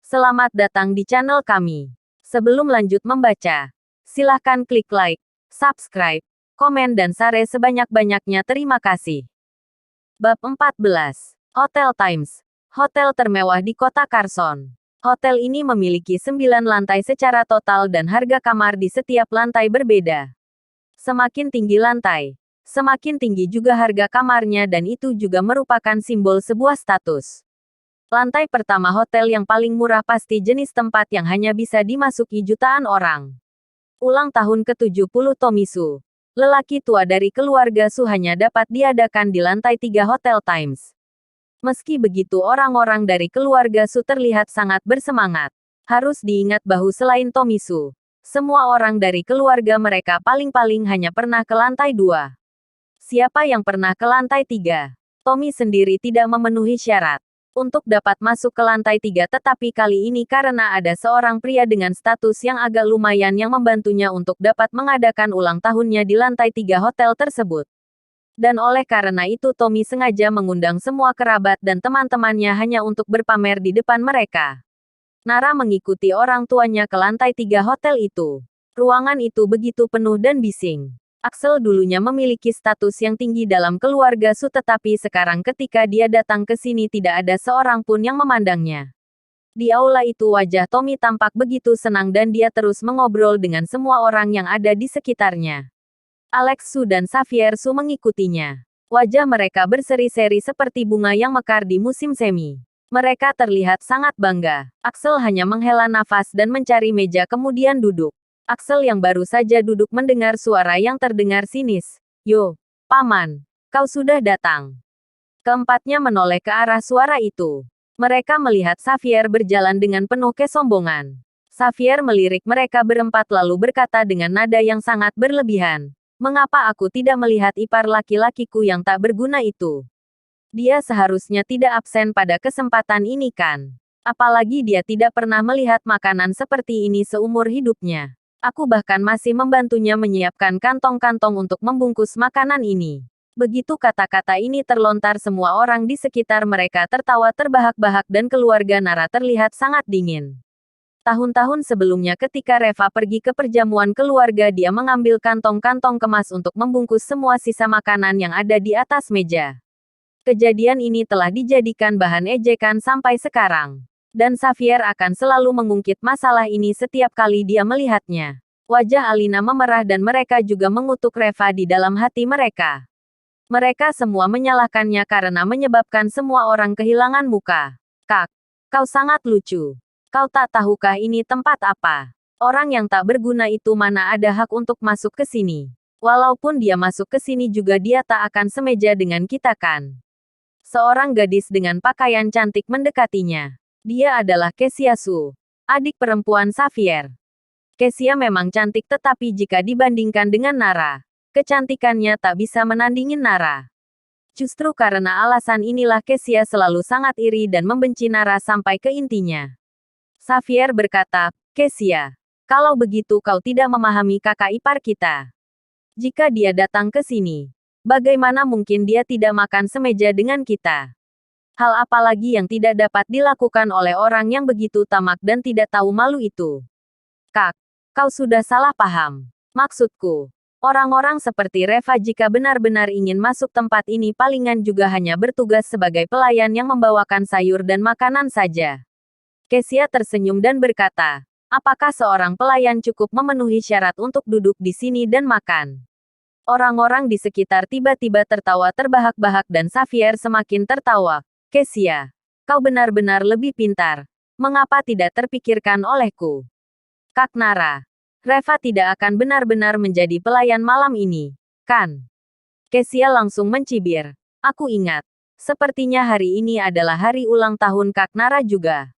Selamat datang di channel kami. Sebelum lanjut membaca, silahkan klik like, subscribe, komen dan share sebanyak-banyaknya. Terima kasih. Bab 14. Hotel Times. Hotel termewah di kota Carson. Hotel ini memiliki 9 lantai secara total dan harga kamar di setiap lantai berbeda. Semakin tinggi lantai, semakin tinggi juga harga kamarnya dan itu juga merupakan simbol sebuah status. Lantai pertama hotel yang paling murah pasti jenis tempat yang hanya bisa dimasuki jutaan orang. Ulang tahun ke-70 Tomisu. Lelaki tua dari keluarga Su hanya dapat diadakan di lantai 3 Hotel Times. Meski begitu orang-orang dari keluarga Su terlihat sangat bersemangat. Harus diingat bahwa selain Tomisu, semua orang dari keluarga mereka paling-paling hanya pernah ke lantai 2. Siapa yang pernah ke lantai 3? Tommy sendiri tidak memenuhi syarat untuk dapat masuk ke lantai 3, tetapi kali ini karena ada seorang pria dengan status yang agak lumayan yang membantunya untuk dapat mengadakan ulang tahunnya di lantai 3 hotel tersebut. Dan oleh karena itu Tommy sengaja mengundang semua kerabat dan teman-temannya hanya untuk berpamer di depan mereka. Nara mengikuti orang tuanya ke lantai 3 hotel itu. Ruangan itu begitu penuh dan bising. Axel dulunya memiliki status yang tinggi dalam keluarga Su, tetapi sekarang ketika dia datang ke sini tidak ada seorang pun yang memandangnya. Di aula itu wajah Tommy tampak begitu senang dan dia terus mengobrol dengan semua orang yang ada di sekitarnya. Alex Su dan Xavier Su mengikutinya. Wajah mereka berseri-seri seperti bunga yang mekar di musim semi. Mereka terlihat sangat bangga. Axel hanya menghela nafas dan mencari meja kemudian duduk. Axel yang baru saja duduk mendengar suara yang terdengar sinis. "Yo, Paman, kau sudah datang." Keempatnya menoleh ke arah suara itu. Mereka melihat Xavier berjalan dengan penuh kesombongan. Xavier melirik mereka berempat lalu berkata dengan nada yang sangat berlebihan, "Mengapa aku tidak melihat ipar laki-lakiku yang tak berguna itu? Dia seharusnya tidak absen pada kesempatan ini kan? Apalagi dia tidak pernah melihat makanan seperti ini seumur hidupnya. Aku bahkan masih membantunya menyiapkan kantong-kantong untuk membungkus makanan ini." Begitu kata-kata ini terlontar semua orang di sekitar mereka tertawa terbahak-bahak dan keluarga Nara terlihat sangat dingin. Tahun-tahun sebelumnya ketika Reva pergi ke perjamuan keluarga dia mengambil kantong-kantong kemas untuk membungkus semua sisa makanan yang ada di atas meja. Kejadian ini telah dijadikan bahan ejekan sampai sekarang. Dan Xavier akan selalu mengungkit masalah ini setiap kali dia melihatnya. Wajah Alina memerah dan mereka juga mengutuk Reva di dalam hati mereka. Mereka semua menyalahkannya karena menyebabkan semua orang kehilangan muka. "Kak, kau sangat lucu. Kau tak tahukah ini tempat apa? Orang yang tak berguna itu mana ada hak untuk masuk ke sini. Walaupun dia masuk ke sini juga dia tak akan semeja dengan kita kan?" Seorang gadis dengan pakaian cantik mendekatinya. Dia adalah Kesia Su, adik perempuan Xavier. Kesia memang cantik tetapi jika dibandingkan dengan Nara, kecantikannya tak bisa menandingin Nara. Justru karena alasan inilah Kesia selalu sangat iri dan membenci Nara sampai ke intinya. Xavier berkata, "Kesia, kalau begitu kau tidak memahami kakak ipar kita. Jika dia datang ke sini, bagaimana mungkin dia tidak makan semeja dengan kita? Hal apa lagi yang tidak dapat dilakukan oleh orang yang begitu tamak dan tidak tahu malu itu?" "Kak, kau sudah salah paham. Maksudku, orang-orang seperti Reva jika benar-benar ingin masuk tempat ini palingan juga hanya bertugas sebagai pelayan yang membawakan sayur dan makanan saja." Kesia tersenyum dan berkata, "Apakah seorang pelayan cukup memenuhi syarat untuk duduk di sini dan makan?" Orang-orang di sekitar tiba-tiba tertawa terbahak-bahak dan Xavier semakin tertawa. "Kesia, kau benar-benar lebih pintar. Mengapa tidak terpikirkan olehku? Kak Nara, Reva tidak akan benar-benar menjadi pelayan malam ini, kan?" Kesia langsung mencibir. "Aku ingat. Sepertinya hari ini adalah hari ulang tahun Kak Nara juga.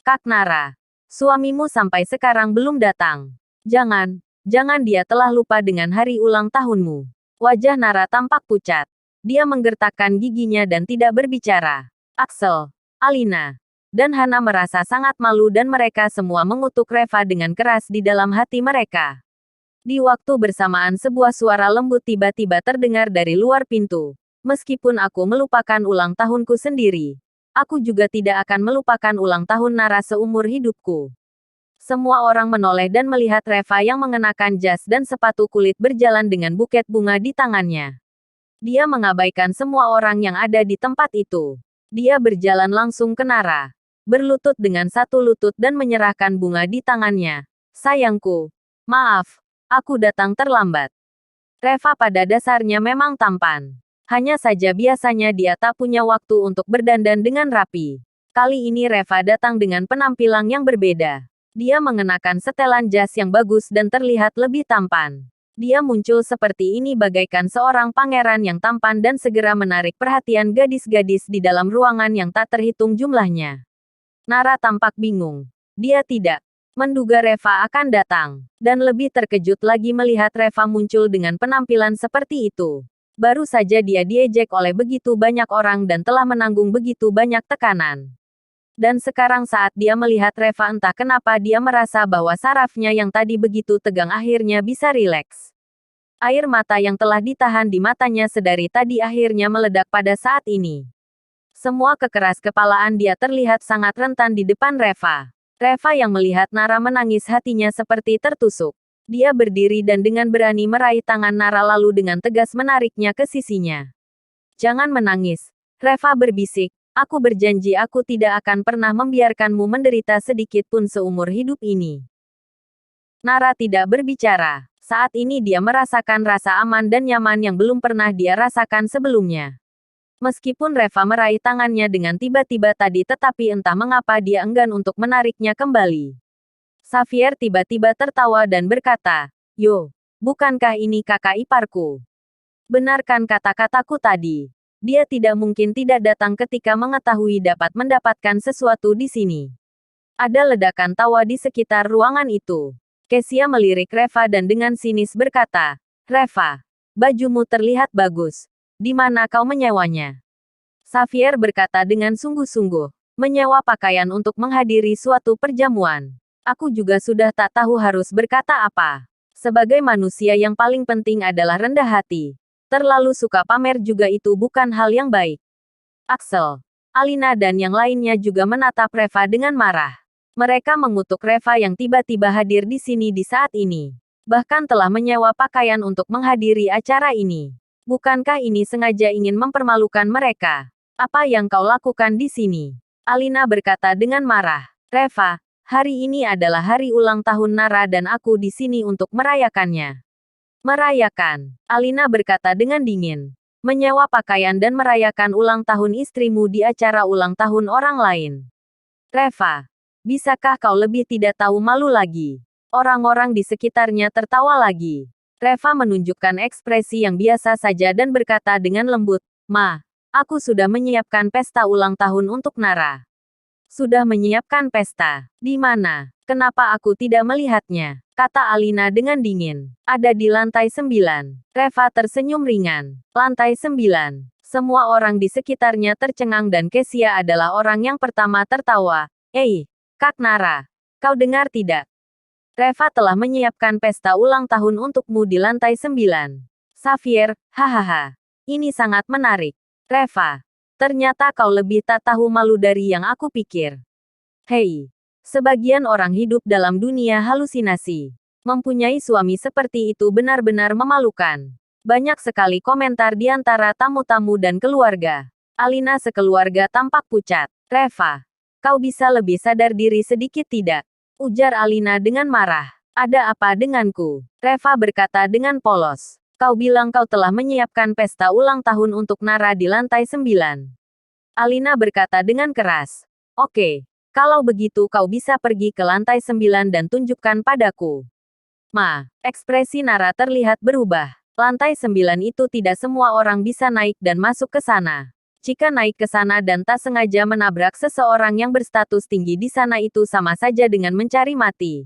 Kak Nara, suamimu sampai sekarang belum datang. Jangan dia telah lupa dengan hari ulang tahunmu." Wajah Nara tampak pucat. Dia menggertakkan giginya dan tidak berbicara. Axel, Alina, dan Hana merasa sangat malu dan mereka semua mengutuk Reva dengan keras di dalam hati mereka. Di waktu bersamaan sebuah suara lembut tiba-tiba terdengar dari luar pintu. "Meskipun aku melupakan ulang tahunku sendiri, Aku juga tidak akan melupakan ulang tahun Nara seumur hidupku. Semua orang menoleh dan melihat Reva yang mengenakan jas dan sepatu kulit berjalan dengan buket bunga di tangannya. Dia mengabaikan semua orang yang ada di tempat itu. Dia berjalan langsung ke Nara, berlutut dengan satu lutut dan menyerahkan bunga di tangannya. Sayangku, maaf, aku datang terlambat. Reva pada dasarnya memang tampan. Hanya saja biasanya dia tak punya waktu untuk berdandan dengan rapi. Kali ini Reva datang dengan penampilan yang berbeda. Dia mengenakan setelan jas yang bagus dan terlihat lebih tampan. Dia muncul seperti ini bagaikan seorang pangeran yang tampan dan segera menarik perhatian gadis-gadis di dalam ruangan yang tak terhitung jumlahnya. Nara tampak bingung. Dia tidak menduga Reva akan datang, dan lebih terkejut lagi melihat Reva muncul dengan penampilan seperti itu. Baru saja dia diejek oleh begitu banyak orang dan telah menanggung begitu banyak tekanan. Dan sekarang saat dia melihat Reva entah kenapa dia merasa bahwa sarafnya yang tadi begitu tegang akhirnya bisa rileks. Air mata yang telah ditahan di matanya sedari tadi akhirnya meledak pada saat ini. Semua kekeras kepalaan dia terlihat sangat rentan di depan Reva. Reva yang melihat Nara menangis hatinya seperti tertusuk. Dia berdiri dan dengan berani meraih tangan Nara lalu dengan tegas menariknya ke sisinya. Jangan menangis. Reva berbisik, aku berjanji aku tidak akan pernah membiarkanmu menderita sedikit pun seumur hidup ini. Nara tidak berbicara. Saat ini dia merasakan rasa aman dan nyaman yang belum pernah dia rasakan sebelumnya. Meskipun Reva meraih tangannya dengan tiba-tiba tadi tetapi entah mengapa dia enggan untuk menariknya kembali. Xavier tiba-tiba tertawa dan berkata, "Yo, bukankah ini kakak iparku? Benarkan kata-kataku tadi? Dia tidak mungkin tidak datang ketika mengetahui dapat mendapatkan sesuatu di sini." Ada ledakan tawa di sekitar ruangan itu. Kezia melirik Reva dan dengan sinis berkata, "Reva, bajumu terlihat bagus. Di mana kau menyewanya?" Xavier berkata dengan sungguh-sungguh, "Menyewa pakaian untuk menghadiri suatu perjamuan. Aku juga sudah tak tahu harus berkata apa. Sebagai manusia yang paling penting adalah rendah hati. Terlalu suka pamer juga itu bukan hal yang baik." Axel, Alina dan yang lainnya juga menatap Reva dengan marah. Mereka mengutuk Reva yang tiba-tiba hadir di sini di saat ini. Bahkan telah menyewa pakaian untuk menghadiri acara ini. Bukankah ini sengaja ingin mempermalukan mereka? Apa yang kau lakukan di sini? Alina berkata dengan marah. Reva, hari ini adalah hari ulang tahun Nara dan aku di sini untuk merayakannya. Merayakan, Alina berkata dengan dingin. Menyewa pakaian dan merayakan ulang tahun istrimu di acara ulang tahun orang lain. Reva, bisakah kau lebih tidak tahu malu lagi? Orang-orang di sekitarnya tertawa lagi. Reva menunjukkan ekspresi yang biasa saja dan berkata dengan lembut, "Ma, aku sudah menyiapkan pesta ulang tahun untuk Nara." Sudah menyiapkan pesta. Di mana? Kenapa aku tidak melihatnya? Kata Alina dengan dingin. Ada di lantai 9. Reva tersenyum ringan. Lantai 9. Semua orang di sekitarnya tercengang dan Kezia adalah orang yang pertama tertawa. Kak Nara. Kau dengar tidak? Reva telah menyiapkan pesta ulang tahun untukmu di lantai 9. Xavier, hahaha. Ini sangat menarik. Reva. Ternyata kau lebih tak tahu malu dari yang aku pikir. Hei, sebagian orang hidup dalam dunia halusinasi. Mempunyai suami seperti itu benar-benar memalukan. Banyak sekali komentar di antara tamu-tamu dan keluarga. Alina sekeluarga tampak pucat. Reva, kau bisa lebih sadar diri sedikit tidak? Ujar Alina dengan marah. Ada apa denganku? Reva berkata dengan polos. Kau bilang kau telah menyiapkan pesta ulang tahun untuk Nara di lantai 9. Alina berkata dengan keras. Oke, kalau begitu kau bisa pergi ke lantai 9 dan tunjukkan padaku. Ma, ekspresi Nara terlihat berubah. Lantai 9 itu tidak semua orang bisa naik dan masuk ke sana. Jika naik ke sana dan tak sengaja menabrak seseorang yang berstatus tinggi di sana itu sama saja dengan mencari mati.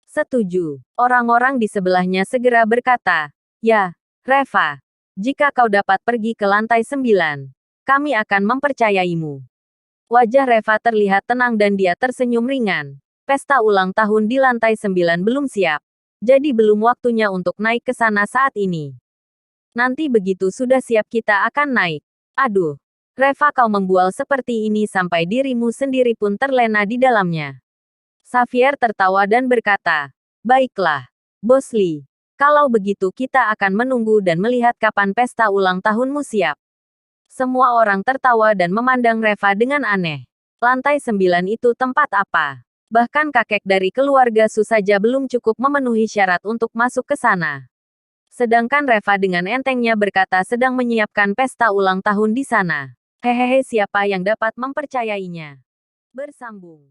Setuju. Orang-orang di sebelahnya segera berkata, "Ya, Reva. Jika kau dapat pergi ke lantai 9, kami akan mempercayaimu." Wajah Reva terlihat tenang dan dia tersenyum ringan. Pesta ulang tahun di lantai 9 belum siap. Jadi belum waktunya untuk naik ke sana saat ini. Nanti begitu sudah siap kita akan naik. Aduh. Reva, kau membual seperti ini sampai dirimu sendiri pun terlena di dalamnya. Xavier tertawa dan berkata, baiklah, Bos Lee. Kalau begitu kita akan menunggu dan melihat kapan pesta ulang tahunmu siap. Semua orang tertawa dan memandang Reva dengan aneh. Lantai 9 itu tempat apa? Bahkan kakek dari keluarga Su saja belum cukup memenuhi syarat untuk masuk ke sana. Sedangkan Reva dengan entengnya berkata sedang menyiapkan pesta ulang tahun di sana. Hehehe, siapa yang dapat mempercayainya? Bersambung.